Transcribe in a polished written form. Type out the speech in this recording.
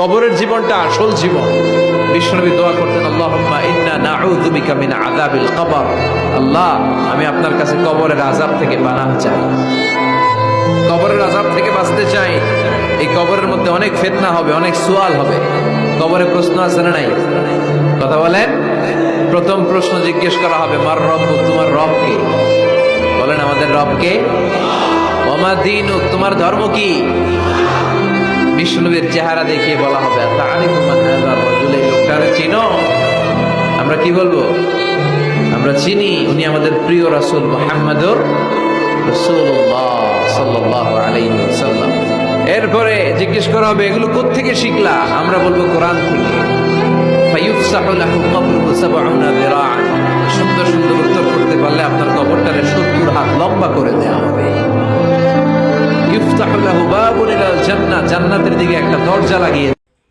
কবরের জীবনটা আসল জীবন। বিশ্বনবী দোয়া করতেন, আল্লাহুম্মা ইন্না নাউযু বিকা মিন আযাবিল কবর। আল্লাহ, আমি আপনার কাছে কবরের আযাব থেকে পানাহ চাই, কবরের আযাব থেকে বাঁচতে চাই। এই কবরের মধ্যে অনেক ফিতনা হবে, অনেক সুয়াল হবে। কবরে প্রশ্ন আছে না নাই? কথা বলেন। প্রথম প্রশ্ন জিজ্ঞেস করা হবে, মার রব্বুক, তোমার রব কে? বলেন, আমাদের রব কে? ওমা দীনুক, তোমার ধর্ম কি? বিশ্বনবীর চেহারা দেখিয়ে বলা হবে, তাআরিফু মান হাযা রাজুল, এই লোকটারে চিনো? আমরা কি বলবো? আমরা চিনি, উনি আমাদের প্রিয় রাসূল মুহাম্মদুর রাসূলুল্লাহ সাল্লাল্লাহু আলাইহি ওয়াসাল্লাম। এরপরে জিজ্ঞেস করা হবে, এগুলো কোত্থেকে শিখলা? আমরা বলবো কোরআন থেকে। ফায়ুফসাহু লাহু কবরুহু ৭০ যিরাআন। সুন্দর সুন্দর উত্তর করতে পারলে আপনার কবরটারে ৭০ হাত লম্বা করে দেওয়া হবে। ইফতাহু লাহু বাবুন ইলাল জান্নাহ, জান্নাতের দিকে একটা দরজা লাগিয়ে